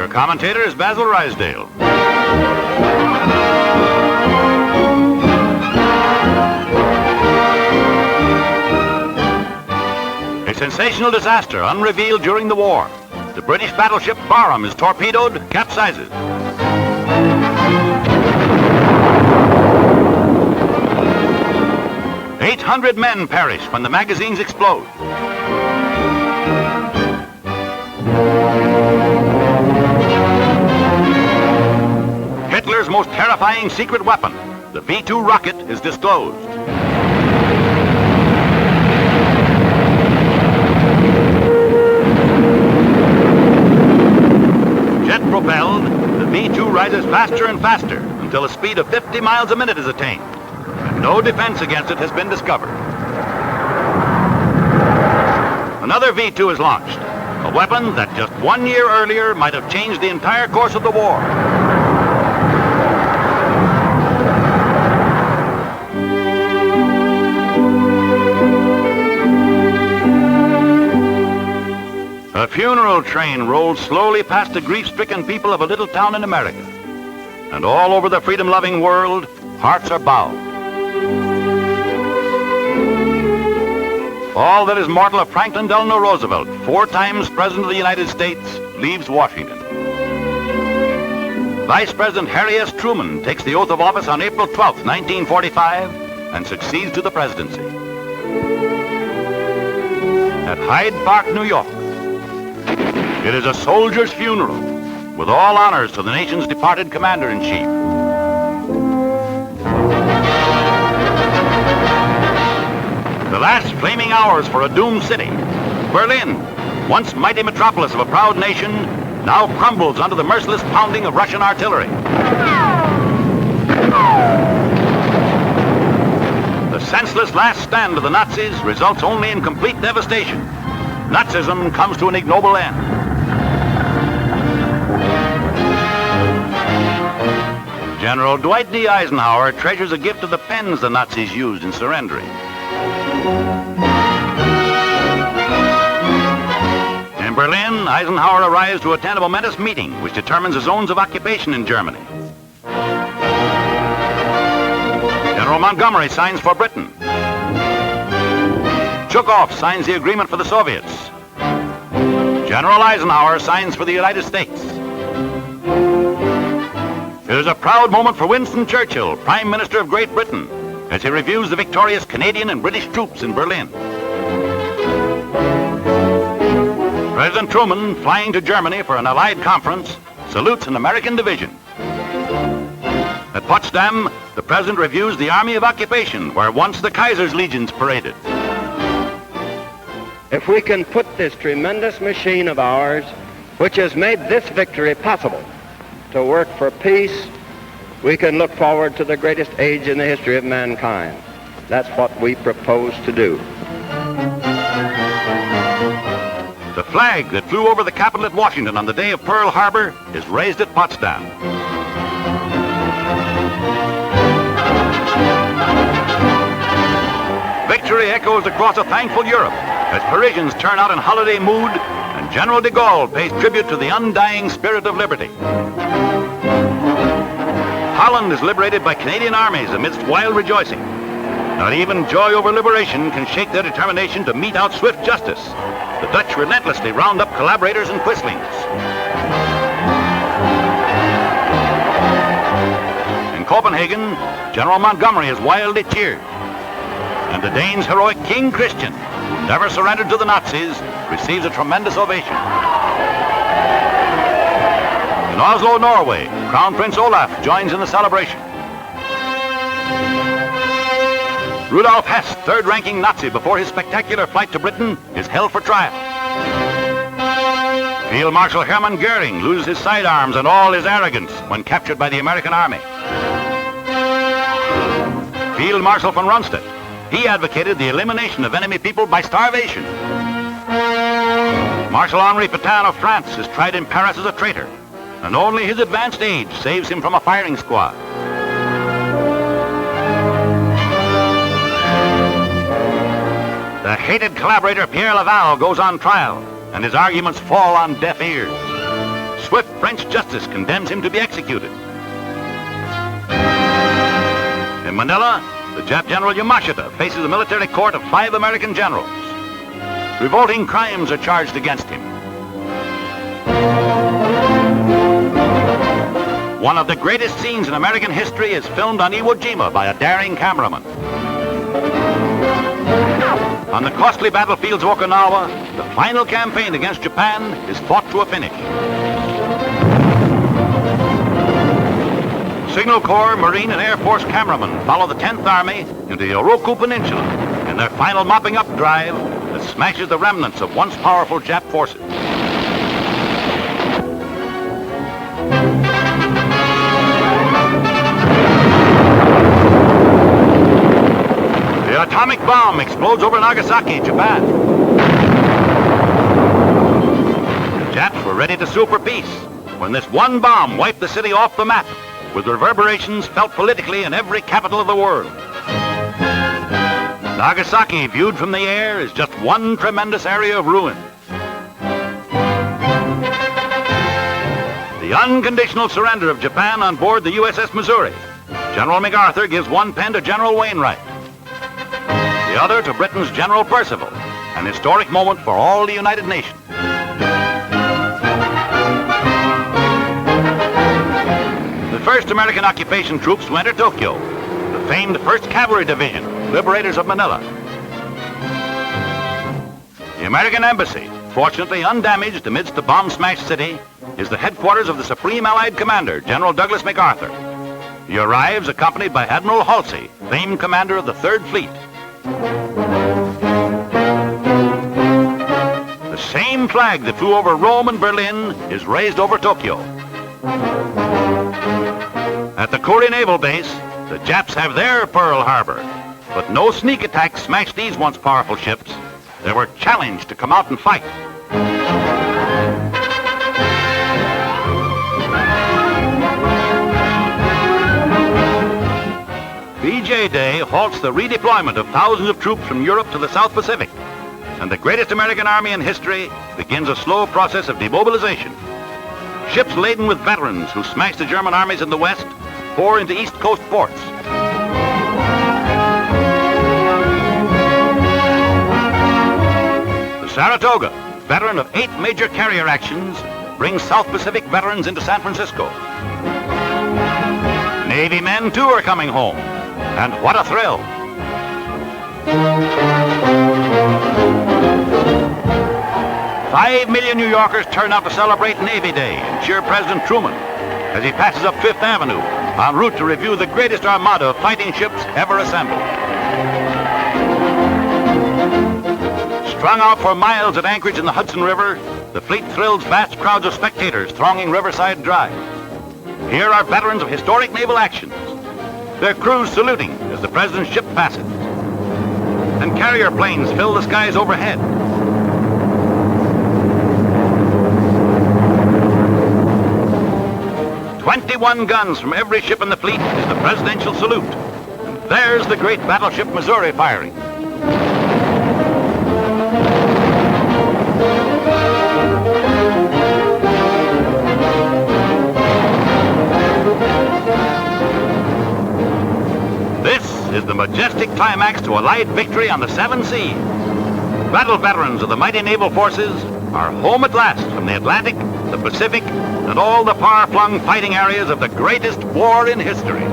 commentator is Basil Rysdale. A sensational disaster unrevealed during the war. The British battleship Barham is torpedoed, capsizes. "800 men perish when the magazines explode. Hitler's most terrifying secret weapon, the V-2 rocket, is disclosed. Jet-propelled, the V-2 rises faster and faster until a speed of 50 miles a minute is attained. And no defense against it has been discovered. Another V-2 is launched, a weapon that just 1 year earlier might have changed the entire course of the war. A funeral train rolls slowly past the grief-stricken people of a little town in America. And all over the freedom-loving world, hearts are bowed. All that is mortal of Franklin Delano Roosevelt, 4 times President of the United States, leaves Washington. Vice President Harry S. Truman takes the oath of office on April 12, 1945, and succeeds to the presidency. At Hyde Park, New York, it is a soldier's funeral, with all honors to the nation's departed commander-in-chief. The last flaming hours for a doomed city. Berlin, once mighty metropolis of a proud nation, now crumbles under the merciless pounding of Russian artillery. The senseless last stand of the Nazis results only in complete devastation. Nazism comes to an ignoble end. General Dwight D. Eisenhower treasures a gift of the pens the Nazis used in surrendering. In Berlin, Eisenhower arrives to attend a momentous meeting which determines the zones of occupation in Germany. General Montgomery signs for Britain. Zhukov signs the agreement for the Soviets. General Eisenhower signs for the United States. It is a proud moment for Winston Churchill, Prime Minister of Great Britain, as he reviews the victorious Canadian and British troops in Berlin. President Truman, flying to Germany for an Allied conference, salutes an American division. At Potsdam, the President reviews the Army of Occupation, where once the Kaiser's legions paraded. If we can put this tremendous machine of ours, which has made this victory possible, to work for peace, we can look forward to the greatest age in the history of mankind. That's what we propose to do. The flag that flew over the Capitol at Washington on the day of Pearl Harbor is raised at Potsdam. Victory echoes across a thankful Europe as Parisians turn out in holiday mood and General de Gaulle pays tribute to the undying spirit of liberty. Holland is liberated by Canadian armies amidst wild rejoicing. Not even joy over liberation can shake their determination to mete out swift justice. The Dutch relentlessly round up collaborators and quislings. In Copenhagen, General Montgomery is wildly cheered. And the Danes' heroic King Christian, never surrendered to the Nazis, receives a tremendous ovation. In Oslo, Norway, Crown Prince Olaf joins in the celebration. Rudolf Hess, third-ranking Nazi before his spectacular flight to Britain, is held for trial. Field Marshal Hermann Goering loses his sidearms and all his arrogance when captured by the American Army. Field Marshal von Rundstedt, he advocated the elimination of enemy people by starvation. Marshal Henri Petain of France is tried in Paris as a traitor, and only his advanced age saves him from a firing squad. The hated collaborator Pierre Laval goes on trial, and his arguments fall on deaf ears. Swift French justice condemns him to be executed. In Manila, the Jap General Yamashita faces a military court of 5 American generals. Revolting crimes are charged against him. One of the greatest scenes in American history is filmed on Iwo Jima by a daring cameraman. On the costly battlefields of Okinawa, the final campaign against Japan is fought to a finish. Signal Corps, Marine, and Air Force cameramen follow the 10th Army into the Oroku Peninsula in their final mopping up drive that smashes the remnants of once powerful Jap forces. The atomic bomb explodes over Nagasaki, Japan. The Japs were ready to sue for peace when this one bomb wiped the city off the map, with reverberations felt politically in every capital of the world. Nagasaki, viewed from the air, is just one tremendous area of ruin. The unconditional surrender of Japan on board the U.S.S. Missouri. General MacArthur gives one pen to General Wainwright, the other to Britain's General Percival, an historic moment for all the United Nations. The first American occupation troops to enter Tokyo, the famed 1st Cavalry Division, liberators of Manila. The American Embassy, fortunately undamaged amidst the bomb-smashed city, is the headquarters of the Supreme Allied Commander, General Douglas MacArthur. He arrives accompanied by Admiral Halsey, famed commander of the 3rd Fleet. The same flag that flew over Rome and Berlin is raised over Tokyo. At the Korea Naval Base, the Japs have their Pearl Harbor, but no sneak attacks smashed these once powerful ships. They were challenged to come out and fight. VJ Day halts the redeployment of thousands of troops from Europe to the South Pacific, and the greatest American army in history begins a slow process of demobilization. Ships laden with veterans who smashed the German armies in the West pour into East Coast ports. The Saratoga, veteran of 8 major carrier actions, brings South Pacific veterans into San Francisco. Navy men, too, are coming home. And what a thrill! $5 million New Yorkers turn out to celebrate Navy Day and cheer President Truman as he passes up Fifth Avenue en route to review the greatest armada of fighting ships ever assembled. Strung out for miles at anchorage in the Hudson River, the fleet thrills vast crowds of spectators thronging Riverside Drive. Here are veterans of historic naval actions, their crews saluting as the president's ship passes. And carrier planes fill the skies overhead. "21 guns from every ship in the fleet is the presidential salute. And there's the great battleship Missouri firing. This is the majestic climax to Allied victory on the 7 seas. Battle veterans of the mighty naval forces are home at last from the Atlantic, the Pacific, and all the far-flung fighting areas of the greatest war in history.